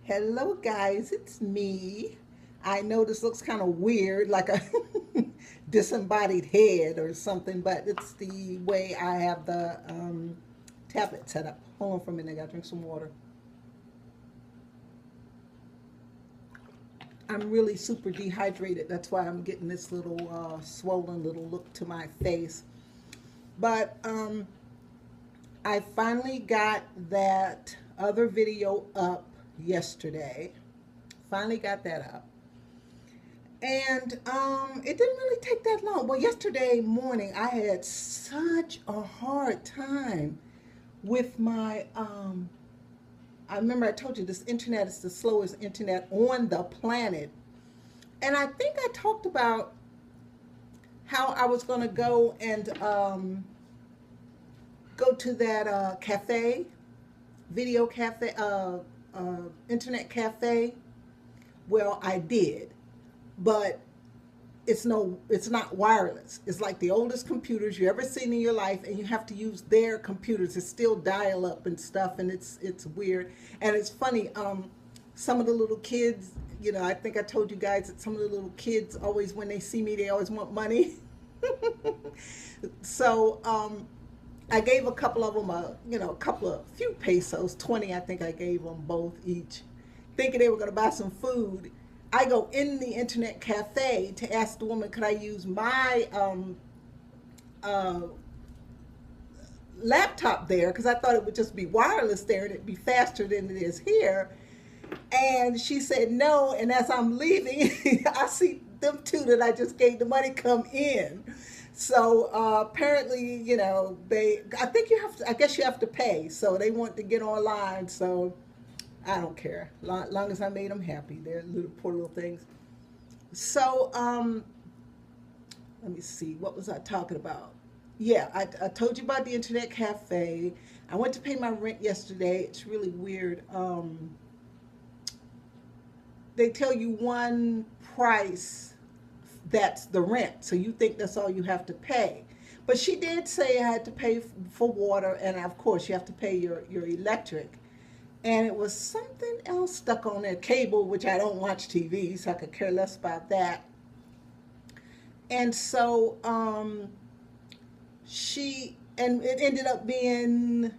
Hello, guys, it's me. I know this looks kind of weird, like a disembodied head or something, but it's the way I have the tablet set up. Hold on for a minute, I gotta drink some water. I'm really super dehydrated. That's why I'm getting this little swollen little look to my face. But I finally got that other video up yesterday. Finally got that up. And it didn't really take that long. Well, yesterday morning I had such a hard time with my I remember I told you this internet is the slowest internet on the planet. And I think I talked about how I was going to go and go to that cafe, video cafe, internet cafe. Well, I did, but it's not wireless. It's like the oldest computers you ever seen in your life, and you have to use their computers. It's still dial up and stuff, and it's weird. And it's funny, some of the little kids, I think I told you guys that some of the little kids always, when they see me, they always want money. So I gave a couple of them a couple of few pesos, 20 I think I gave them both each, thinking they were going to buy some food. I go in the internet cafe to ask the woman, could I use my uh, laptop there? Because I thought it would just be wireless there and it'd be faster than it is here. And she said no. And as I'm leaving, I see them two that I just gave the money come in. So apparently, I think I guess you have to pay. So they want to get online. So I don't care. Long as I made them happy. They're little poor little things. So let me see. What was I talking about? Yeah, I told you about the internet cafe. I went to pay my rent yesterday. It's really weird. They tell you one price, that's the rent. So you think that's all you have to pay. But she did say I had to pay for water, and of course you have to pay your electric. And it was something else stuck on their cable, which I don't watch TV, so I could care less about that. And so and it ended up being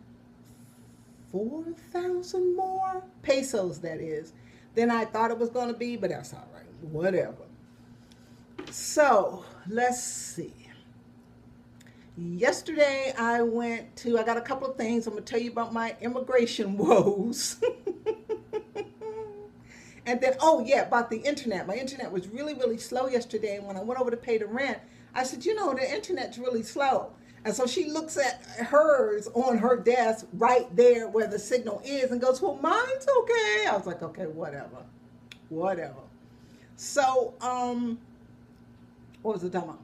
4,000 more pesos, that is, than I thought it was going to be, but that's all right, whatever. So let's see. Yesterday I got a couple of things. I'm going to tell you about my immigration woes. And then, oh yeah, about the internet. My internet was really, really slow yesterday. And when I went over to pay the rent, I said, the internet's really slow. And so she looks at hers on her desk right there where the signal is and goes, well, mine's okay. I was like, okay, whatever. Whatever. So, what was it talking about?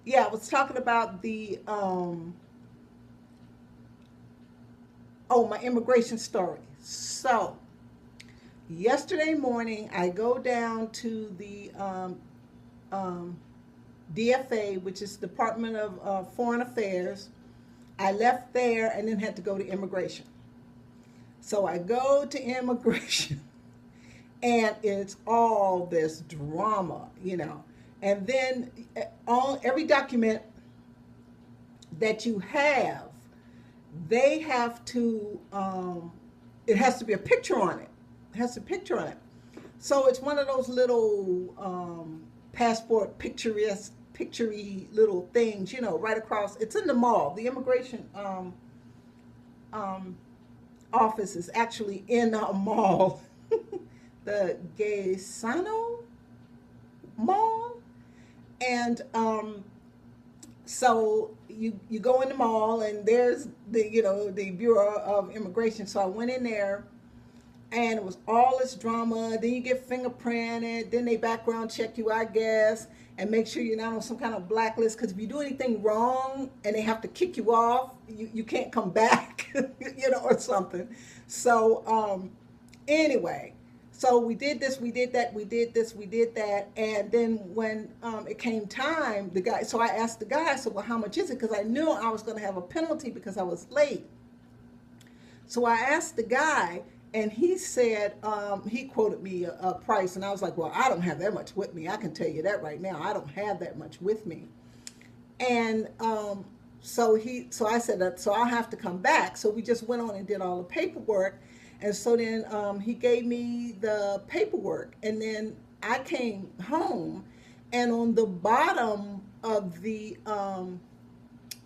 Yeah, I was talking about the my immigration story. So yesterday morning, I go down to the DFA, which is Department of Foreign Affairs. I left there and then had to go to immigration. So I go to immigration, and it's all this drama. And then every document that you have, they have to. It has to be a picture on it. It has a picture on it. So it's one of those little passport picturey little things, right across. It's in the mall. The immigration um, office is actually in a mall, the Gaisano Mall, and so you go in the mall, and there's the Bureau of Immigration. So I went in there, and it was all this drama. Then you get fingerprinted, then they background check you, I guess, and make sure you're not on some kind of blacklist. Because if you do anything wrong and they have to kick you off, you can't come back, or something. So anyway, so we did this, we did that, we did this, we did that, and then when it came time, so I asked the guy, I said, well, how much is it? Because I knew I was going to have a penalty because I was late. So I asked the guy, And he said, he quoted me a price, and I was like, well, I don't have that much with me. I can tell you that right now. I don't have that much with me. And so I said, so I'll have to come back. So we just went on and did all the paperwork. And so then he gave me the paperwork. And then I came home, and on the bottom of the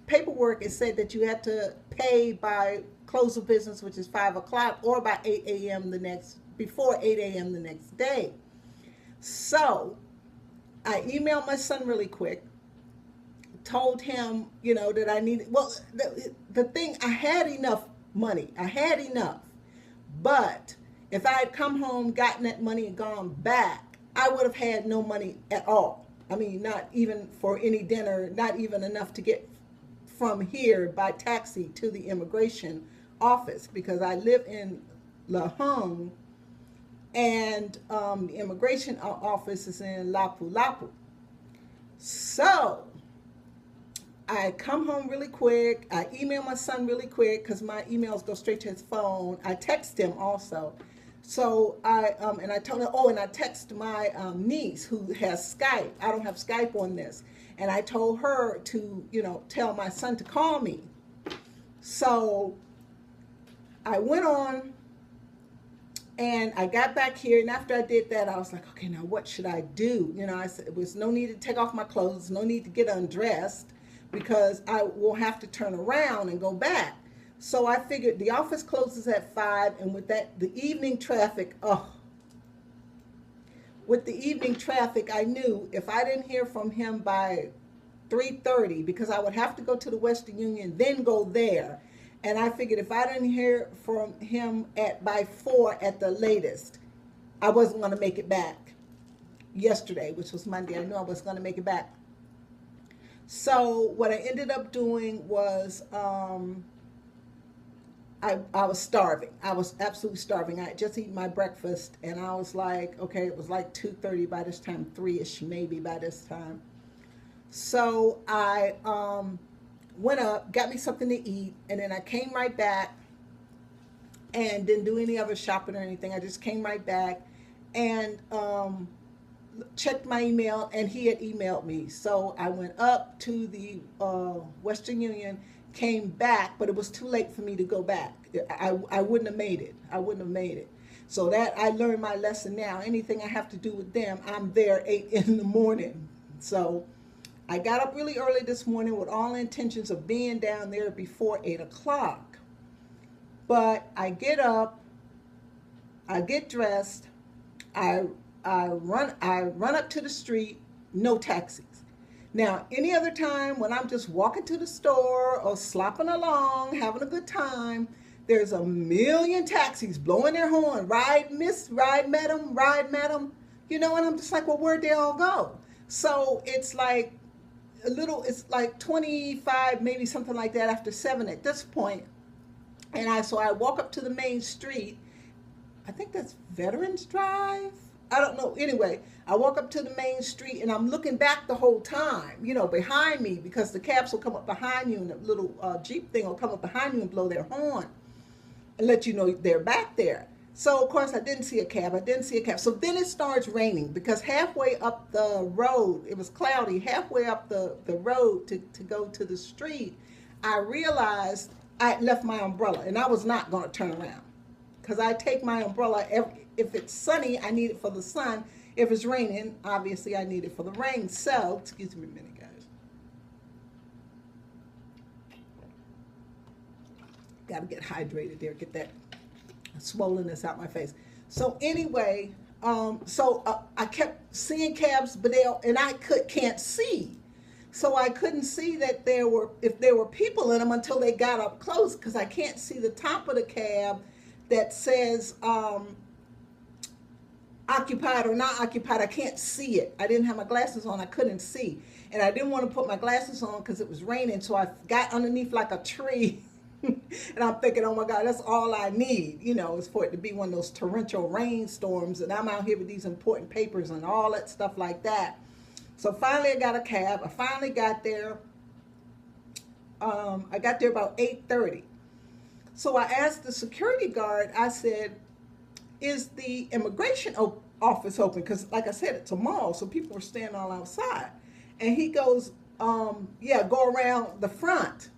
paperwork, it said that you had to pay by close of business, which is 5 o'clock, or by 8 a.m. before 8 a.m. the next day. So I emailed my son really quick, told him, that I needed, well, the thing, I had enough money. I had enough. But if I had come home, gotten that money and gone back, I would have had no money at all. I mean, not even for any dinner, not even enough to get from here by taxi to the immigration office, because I live in La Hong, and the immigration office is in Lapu Lapu. So I come home really quick. I email my son really quick because my emails go straight to his phone. I text him also. So I told her, and I text my niece who has Skype. I don't have Skype on this. And I told her to, tell my son to call me. So I went on and I got back here. And after I did that, I was like, okay, now what should I do? I said, it was no need to take off my clothes, no need to get undressed, because I will have to turn around and go back. So I figured the office closes at 5, and with that, the evening traffic, with the evening traffic, I knew if I didn't hear from him by 3:30, because I would have to go to the Western Union, then go there. And I figured if I didn't hear from him by 4 at the latest, I wasn't going to make it back yesterday, which was Monday. I knew I was going to make it back. So what I ended up doing was I was starving. I was absolutely starving. I had just eaten my breakfast, and I was like, okay, it was like 2:30 by this time, 3-ish maybe by this time. So I went up, got me something to eat, and then I came right back and didn't do any other shopping or anything. I just came right back and checked my email, and he had emailed me. So I went up to the Western Union, came back, but it was too late for me to go back. I wouldn't have made it. I wouldn't have made it. So that I learned my lesson now. Anything I have to do with them, I'm there 8 in the morning. So I got up really early this morning with all intentions of being down there before 8 o'clock. But I get up, I get dressed, I run up to the street, no taxis. Now, any other time when I'm just walking to the store or slopping along, having a good time, there's a million taxis blowing their horn, ride miss, ride madam, and I'm just like, well, where'd they all go? So it's like it's like 25, maybe something like that after 7 at this point. And so I walk up to the main street. I think that's Veterans Drive. I don't know. Anyway, I walk up to the main street, and I'm looking back the whole time, behind me, because the cabs will come up behind you, and the little Jeep thing will come up behind you and blow their horn and let you know they're back there. So, of course, I didn't see a cab. So then it starts raining, because halfway up the road, it was cloudy, halfway up the road to go to the street, I realized I had left my umbrella, and I was not going to turn around, because I take my umbrella if it's sunny, I need it for the sun. If it's raining, obviously I need it for the rain. So, excuse me a minute, guys. Got to get hydrated there, get that swollenness out my face. So anyway, I kept seeing cabs, but I can't see. So I couldn't see that if there were people in them until they got up close, because I can't see the top of the cab that says occupied or not occupied. I can't see it. I didn't have my glasses on. I couldn't see. And I didn't want to put my glasses on because it was raining. So I got underneath like a tree. And I'm thinking, oh my God, that's all I need, is for it to be one of those torrential rainstorms. And I'm out here with these important papers and all that stuff like that. So finally I got a cab. I finally got there. I got there about 8:30. So I asked the security guard, I said, is the immigration office open? Because, like I said, it's a mall, so people are standing all outside. And he goes, yeah, go around the front.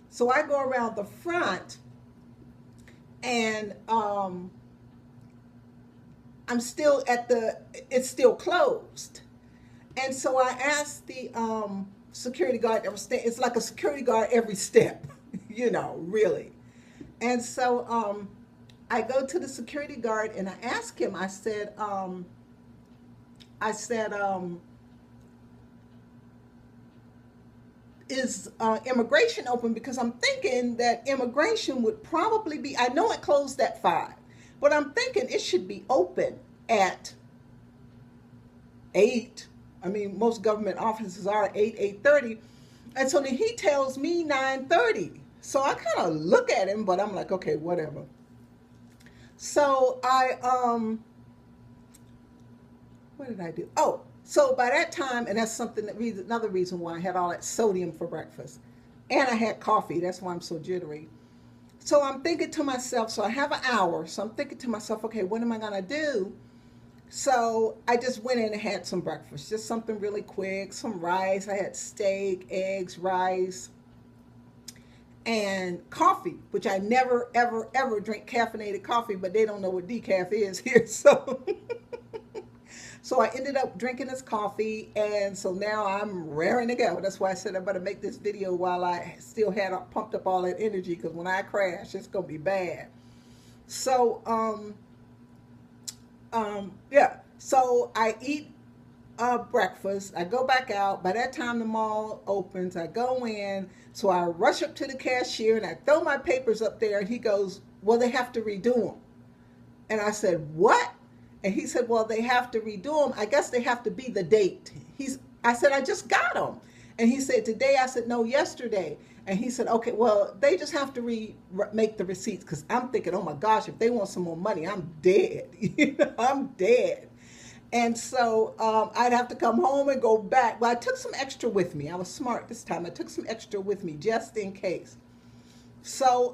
So I go around the front, and I'm still it's still closed. And so I asked the security guard that was it's like a security guard every step, really. And so I go to the security guard and I ask him, I said, is immigration open? Because I'm thinking that immigration would probably be, I know it closed at 5, but I'm thinking it should be open at 8. I mean, most government offices are 8, 8:30. And so then he tells me 9:30. So I kind of look at him, but I'm like, okay, whatever. So what did I do? Oh, so by that time, and that's another reason why I had all that sodium for breakfast. And I had coffee. That's why I'm so jittery. So I'm thinking to myself, so I have an hour. So I'm thinking to myself, okay, what am I going to do? So I just went in and had some breakfast, just something really quick, some rice. I had steak, eggs, rice, and coffee, which I never, ever, ever drink caffeinated coffee, but they don't know what decaf is here. So I ended up drinking this coffee, and so now I'm raring to go. That's why I said I better make this video while I still had pumped up all that energy, because when I crash, it's going to be bad. So, yeah. So I eat breakfast. I go back out. By that time, the mall opens. I go in. So I rush up to the cashier, and I throw my papers up there, and he goes, well, they have to redo them. And I said, what? And he said, well, they have to redo them. I guess they have to be the date. I said, I just got them. And he said, today? I said, no, yesterday. And he said, okay, well, they just have to make the receipts. Because I'm thinking, oh my gosh, if they want some more money, I'm dead. I'm dead. And so I'd have to come home and go back. Well, I took some extra with me. I was smart this time. I took some extra with me just in case. So,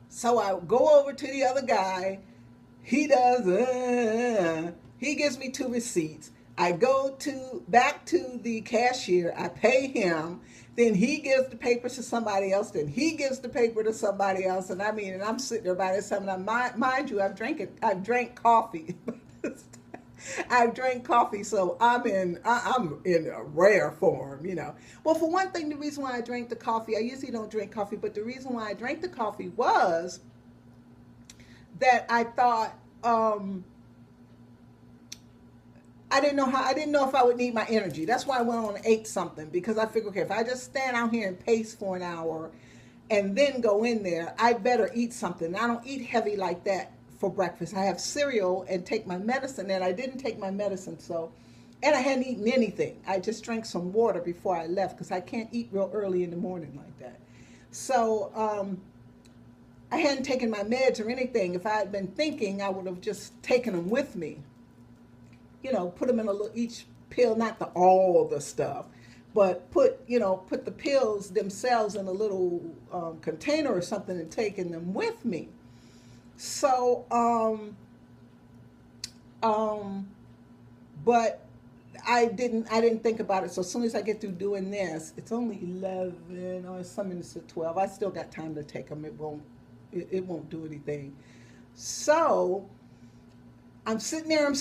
so I go over to the other guy. He does, he gives me 2 receipts. I go back to the cashier. I pay him. Then he gives the paper to somebody else. Then he gives the paper to somebody else. And I'm sitting there by this time. And mind you, I've drank coffee. I've drank coffee, so I'm in a rare form, Well, for one thing, the reason why I drank the coffee, I usually don't drink coffee, but the reason why I drank the coffee was that I thought I didn't know if I would need my energy. That's why I went on and ate something, because I figured, okay, if I just stand out here and pace for an hour and then go in there, I better eat something. I don't eat heavy like that for breakfast. I have cereal and take my medicine, and I didn't take my medicine, and I hadn't eaten anything. I just drank some water before I left, because I can't eat real early in the morning like that. So I hadn't taken my meds or anything. If I had been thinking, I would have just taken them with me. Put them in each pill, not all the stuff, but put the pills themselves in a little container or something and taking them with me. So, but I didn't think about it. So as soon as I get through doing this, it's only 11 or some minutes to 12. I still got time to take them. It won't do anything. So I'm sitting there.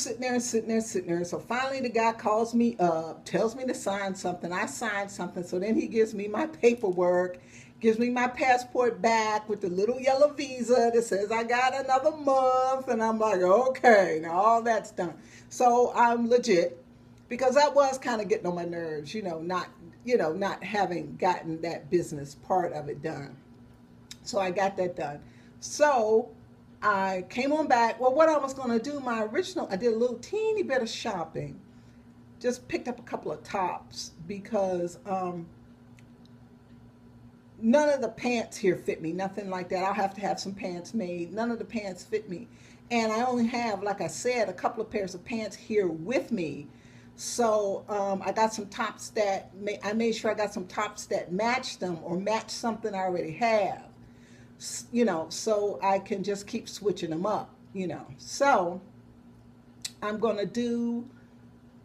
So finally the guy calls me up, tells me to sign something. I signed something. So then he gives me my paperwork, gives me my passport back with the little yellow visa that says I got another month. And I'm like, okay, now all that's done. So I'm legit, because that was kind of getting on my nerves, not having gotten that business part of it done. So I got that done. So I came on back. Well, what I was going to do, I did a little teeny bit of shopping. Just picked up a couple of tops, because none of the pants here fit me. Nothing like that. I'll have to have some pants made. None of the pants fit me. And I only have, like I said, a couple of pairs of pants here with me. So I got some tops I made sure I got some tops that matched them or matched something I already have. you know, so I can just keep switching them up, you know. So I'm going to do,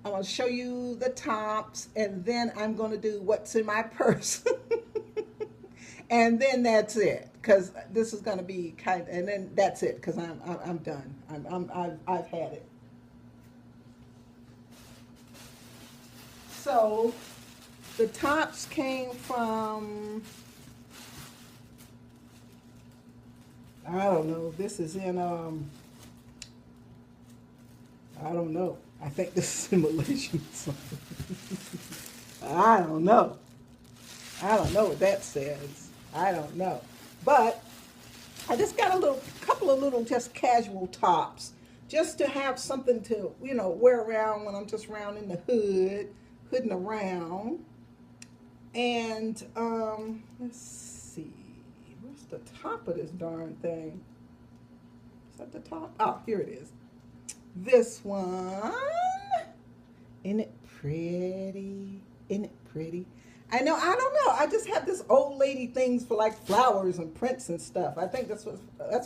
I'm going to show you the tops, and then I'm going to do what's in my purse. And then that's it, because this is going to be kind of, and then that's it, because I'm done. I've had it. So the tops came from, I don't know, this is in I don't know. I think this is in Malaysian something. I don't know. I don't know what that says. I don't know. But I just got a couple of little just casual tops, just to have something to, you know, wear around when I'm just around in the hooding around. And let's see, where's the top of this darn thing? Is that the top? Oh, here it is. This one. Isn't it pretty? Isn't it pretty? I know, I don't know. I just have this old lady things for like flowers and prints and stuff. I think that's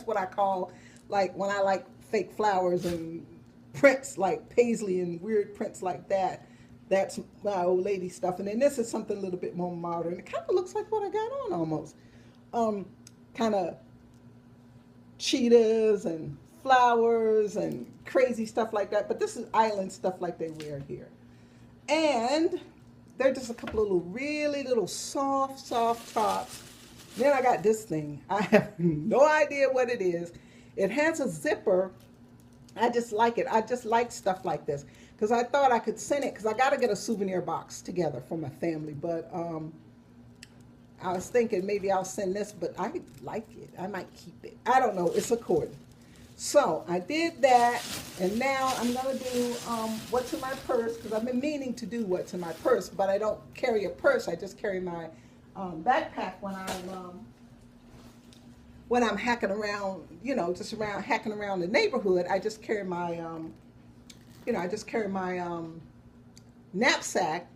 what I call, like, when I like fake flowers and prints like paisley and weird prints like that. That's my old lady stuff. And then this is something a little bit more modern. It kind of looks like what I got on almost. Kind of cheetahs and flowers and crazy stuff like that. But this is island stuff like they wear here. And they're just a couple of really little soft tops. Then I got this thing. I have no idea what it is. It has a zipper. I just like it. I just like stuff like this, because I thought I could send it, because I got to get a souvenir box together for my family. But I was thinking maybe I'll send this, but I like it. I might keep it. I don't know. It's a cord. So I did that, and now I'm going to do what's in my purse, because I've been meaning to do what's in my purse, but I don't carry a purse. I just carry my backpack when I'm hacking around, you know, just hacking around the neighborhood. I just carry my, you know, I just carry my knapsack,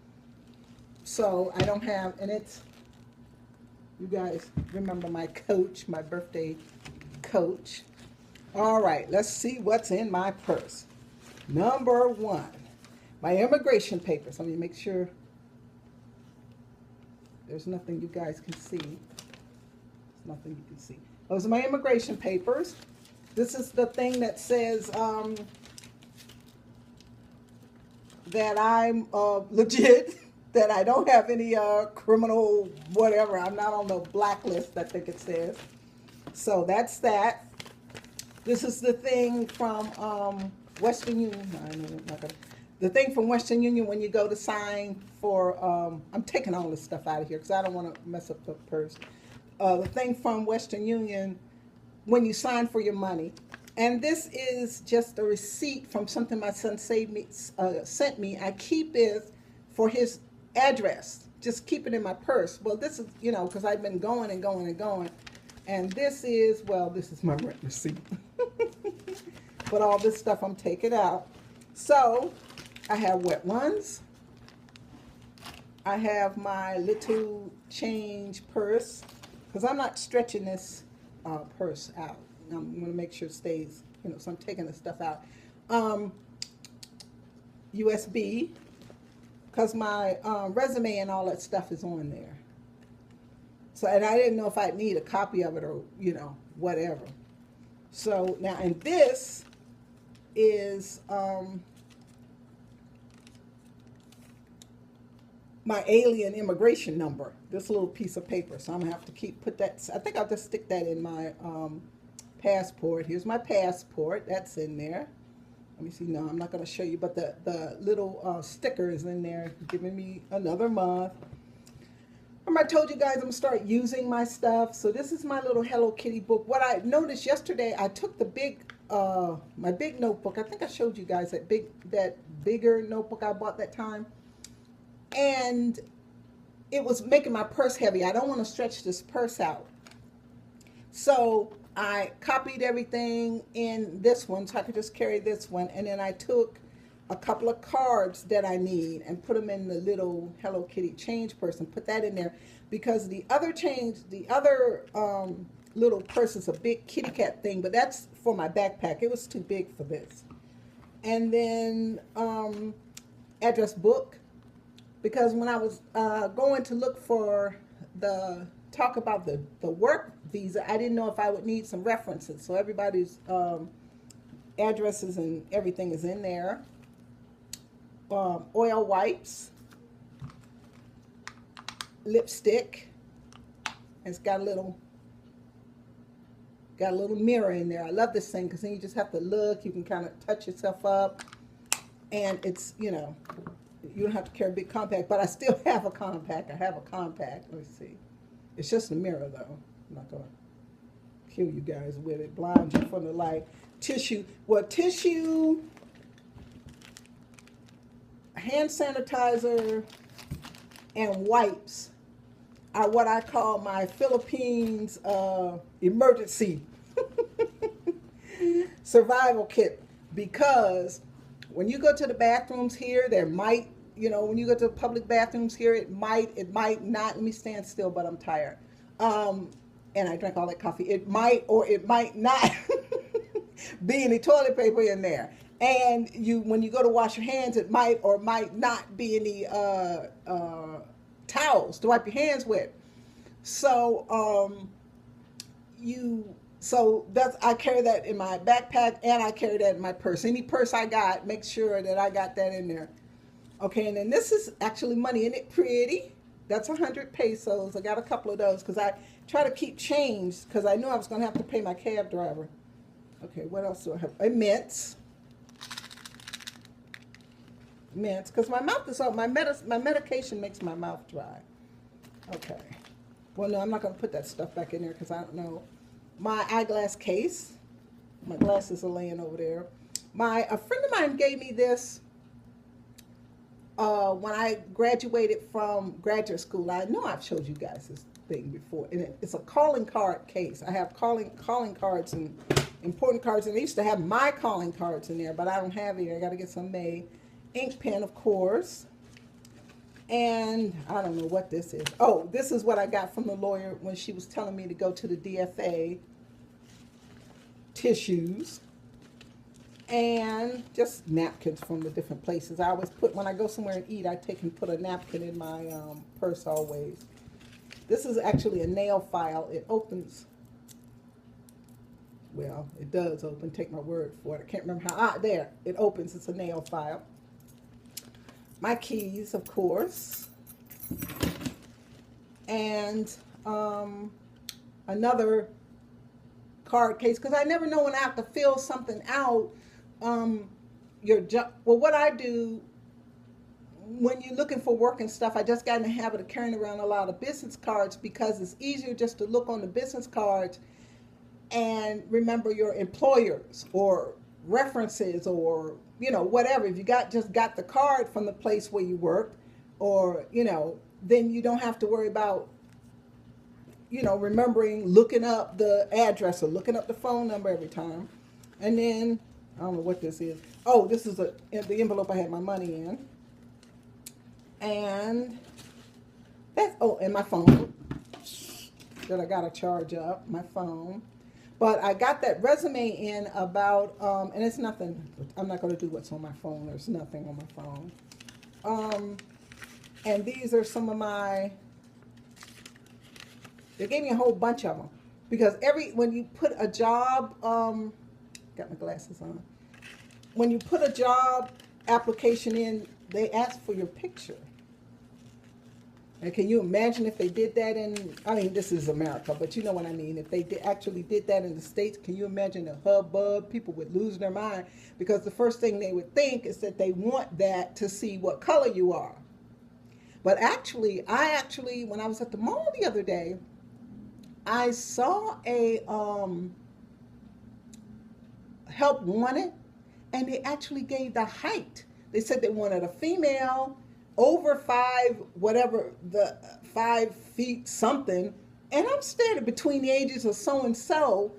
so I don't have, and it's, you guys remember my Coach, my birthday Coach. All right, let's see what's in my purse. Number one, my immigration papers. Let me make sure there's nothing you guys can see. There's nothing you can see. Those are my immigration papers. This is the thing that says that I'm legit, that I don't have any criminal whatever. I'm not on the blacklist, I think it says. So that's that. This is the thing from Western Union. No, I'm not gonna. The thing from Western Union when you go to sign for, I'm taking all this stuff out of here because I don't want to mess up the purse. The thing from Western Union when you sign for your money. And this is just a receipt from something my son sent me. I keep it for his address. Just keep it in my purse. Well, this is, you know, because I've been going and going and going. And this is, well, this is my rent receipt. But all this stuff I'm taking out. So I have wet ones. I have my little change purse, because I'm not stretching this purse out. I'm going to make sure it stays, you know, so I'm taking the stuff out. USB, because my resume and all that stuff is on there. So, and I didn't know if I'd need a copy of it or, you know, whatever. So now, and this is my alien immigration number, this little piece of paper. So I'm going to have to put that, I think I'll just stick that in my passport. Here's my passport. That's in there. Let me see. No, I'm not going to show you, but the little sticker is in there, giving me another month. I told you guys I'm going to start using my stuff. So this is my little Hello Kitty book. What I noticed yesterday, I took the big, my big notebook. I think I showed you guys that bigger notebook I bought that time. And it was making my purse heavy. I don't want to stretch this purse out. So I copied everything in this one so I could just carry this one. And then I took a couple of cards that I need and put them in the little Hello Kitty change purse and put that in there, because the other change, the other little purse. It's a big kitty cat thing, but that's for my backpack. It was too big for this. And then address book, because when I was going to look for talk about the work visa, I didn't know if I would need some references. So everybody's addresses and everything is in there. Oil wipes, lipstick. It's got a little mirror in there. I love this thing because then you just have to look. You can kind of touch yourself up, and it's, you don't have to carry a big compact. But I still have a compact. I have a compact. Let's see. It's just a mirror though. I'm not gonna kill you guys with it. Blind you from the light. Tissue. Well, tissue, hand sanitizer, and wipes are what I call my Philippines emergency survival kit, because when you go to the bathrooms here, there might, when you go to the public bathrooms here, it might not, let me stand still, but I'm tired. And I drank all that coffee. It might or it might not be any toilet paper in there. And when you go to wash your hands, it might or might not be any towels to wipe your hands with. So I carry that in my backpack, and I carry that in my purse. Any purse I got, make sure that I got that in there. Okay, and then this is actually money. Isn't it pretty? That's 100 pesos. I got a couple of those because I try to keep change because I knew I was going to have to pay my cab driver. Okay, what else do I have? A mints, because my mouth is on. My medication makes my mouth dry. Okay. Well, no, I'm not going to put that stuff back in there because I don't know. My eyeglass case. My glasses are laying over there. A friend of mine gave me this when I graduated from graduate school. I know I've showed you guys this thing before. And it's a calling card case. I have calling cards and important cards. And I used to have my calling cards in there, but I don't have it. I got to get some made. Ink pen, of course. And I don't know what this is. Oh, this is what I got from the lawyer when she was telling me to go to the DFA. Tissues. And just napkins from the different places. I always when I go somewhere and eat, I take and put a napkin in my purse always. This is actually a nail file. It opens. Well, it does open. Take my word for it. I can't remember how. There. It opens. It's a nail file. My keys, of course. And another card case, because I never know when I have to fill something out. What I do when you're looking for work and stuff, I just got in the habit of carrying around a lot of business cards because it's easier just to look on the business cards and remember your employers or references or whatever. If you got the card from the place where you worked, or then you don't have to worry about remembering looking up the address or looking up the phone number every time. And then I don't know what this is. Oh, this is the envelope I had my money in. And and my phone that I got to charge up, my phone. But I got that resume in about, and it's nothing, I'm not going to do what's on my phone. There's nothing on my phone. And these are some of they gave me a whole bunch of them. Because when you put a job, got my glasses on. When you put a job application in, they ask for your picture. And can you imagine if they did that this is America, but you know what I mean. If they actually did that in the States, can you imagine the hubbub? People would lose their mind because the first thing they would think is that they want that to see what color you are. But actually, when I was at the mall the other day, I saw a help wanted, and they actually gave the height. They said they wanted a female over 5 feet something, and I'm standing between the ages of so and so,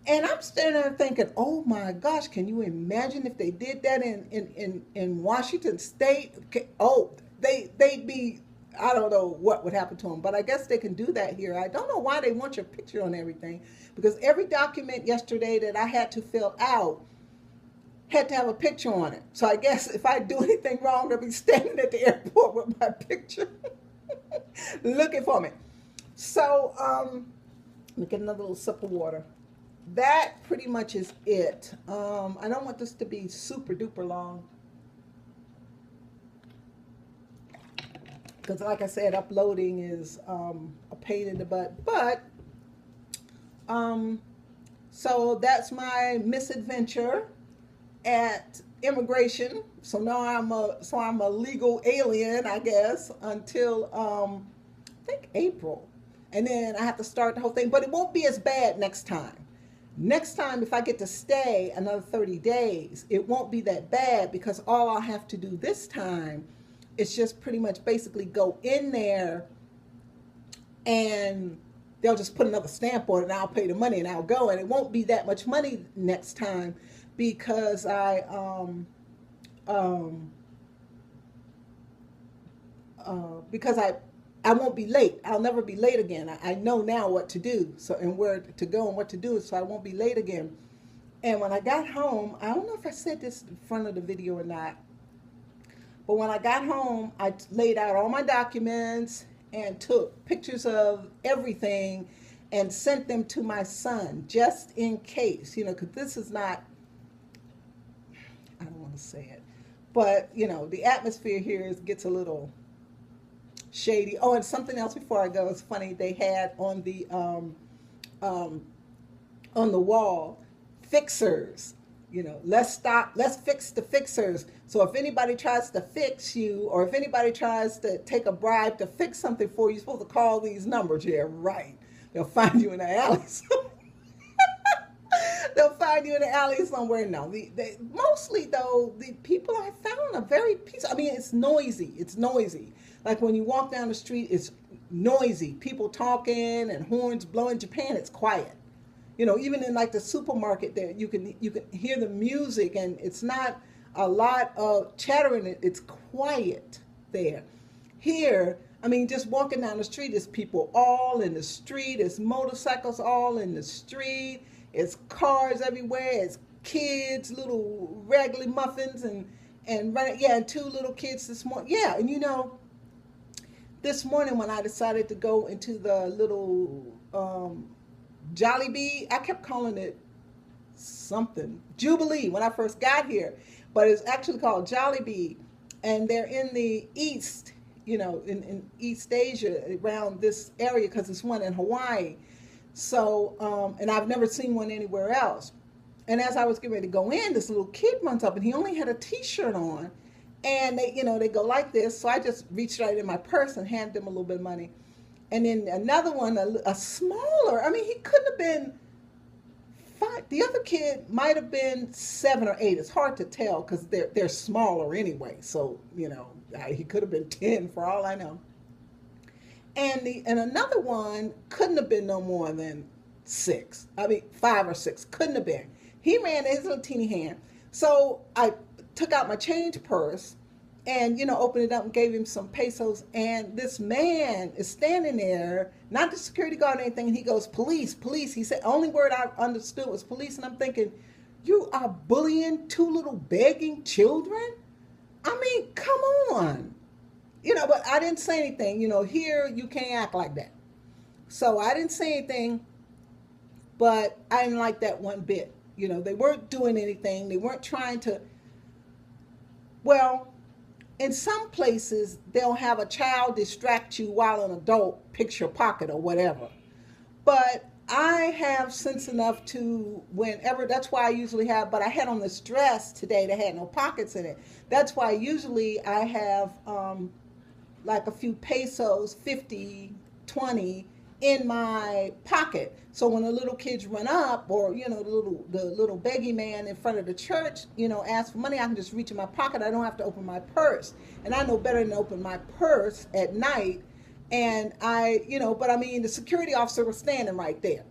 and I'm standing there thinking, oh my gosh, can you imagine if they did that in Washington State? Oh, they'd be I don't know what would happen to them, but I guess they can do that here. I don't know why they want your picture on everything, because every document yesterday that I had to fill out had to have a picture on it. So I guess if I do anything wrong, they'll be standing at the airport with my picture looking for me. So let me get another little sip of water. That pretty much is it. I don't want this to be super duper long, because like I said, uploading is a pain in the butt. But so that's my misadventure at immigration. So now I'm a legal alien, I guess, until I think April, and then I have to start the whole thing. But it won't be as bad next time. Next time, if I get to stay another 30 days, it won't be that bad, because all I'll have to do this time is just pretty much basically go in there, and they'll just put another stamp on it, and I'll pay the money and I'll go. And it won't be that much money next time, because I won't be late. I'll never be late again. I know now what to do, so, and where to go and what to do, so I won't be late again. And when I got home, I don't know if I said this in front of the video or not, but when I got home, I laid out all my documents and took pictures of everything and sent them to my son, just in case, because this is not, I don't want to say it, but, the atmosphere here gets a little shady. Oh, and something else before I go. It's funny, they had on the wall, fixers. Let's fix the fixers. So if anybody tries to fix you, or if anybody tries to take a bribe to fix something for you, you're supposed to call these numbers. Yeah, right. They'll find you in the alley. They'll find you in the alley somewhere. No, mostly though, the people I found are very peaceful. I mean, it's noisy. It's noisy. Like when you walk down the street, it's noisy. People talking and horns blowing. Japan, it's quiet. Even in like the supermarket there, you can hear the music, and it's not a lot of chattering. It's quiet there. Here, I mean, just walking down the street, there's people all in the street. There's motorcycles all in the street. It's cars everywhere. It's kids, little raggedy muffins, and running. Yeah, and two little kids this morning. Yeah, and this morning when I decided to go into the little Jollibee, I kept calling it something Jubilee when I first got here, but it's actually called Jollibee, and they're in the East, in East Asia, around this area, because it's one in Hawaii. So, and I've never seen one anywhere else. And as I was getting ready to go in, this little kid runs up, and he only had a T-shirt on, and they go like this. So I just reached right in my purse and handed him a little bit of money. And then another one, a smaller, I mean, he couldn't have been 5. The other kid might have been 7 or 8. It's hard to tell, because they're smaller anyway. So, he could have been 10 for all I know. And another one couldn't have been no more than 6. I mean, 5 or 6. Couldn't have been. He ran his little teeny hand. So I took out my change purse and, opened it up and gave him some pesos. And this man is standing there, not the security guard or anything. And he goes, police, police. He said, only word I understood was police. And I'm thinking, you are bullying 2 little begging children? I mean, come on. But I didn't say anything. Here you can't act like that. So I didn't say anything, but I didn't like that one bit. They weren't doing anything. They weren't trying to, well, in some places, they'll have a child distract you while an adult picks your pocket or whatever. But I have sense enough to, whenever, that's why I usually have, but I had on this dress today that had no pockets in it. That's why usually I have like a few pesos, 50, 20 in my pocket. So when the little kids run up, or the little beggy man in front of the church, asks for money, I can just reach in my pocket. I don't have to open my purse. And I know better than to open my purse at night. And but I mean, the security officer was standing right there.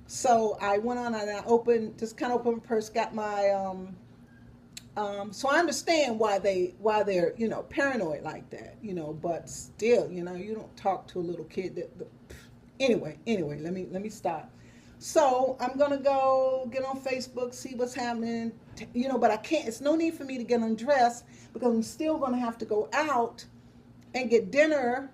So I went on and I just kind of opened my purse, got my So I understand why they're paranoid like that, but still, you don't talk to a little kid anyway, let me stop. So I'm gonna go get on Facebook, see what's happening, but I can't. It's no need for me to get undressed because I'm still gonna have to go out and get dinner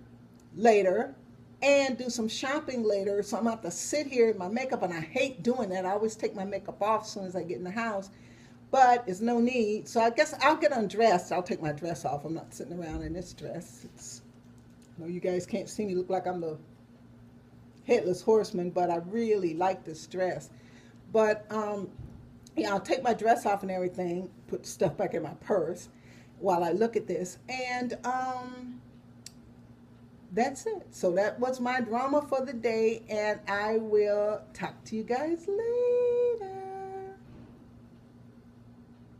later and do some shopping later. So I'm gonna have to sit here in my makeup, and I hate doing that. I always take my makeup off as soon as I get in the house, but it's no need. So I guess I'll get undressed. I'll take my dress off. I'm not sitting around in this dress. You guys can't see me, look like I'm the headless horseman, but I really like this dress. But yeah, I'll take my dress off and everything, put stuff back in my purse while I look at this, and that's it. So that was my drama for the day, and I will talk to you guys later.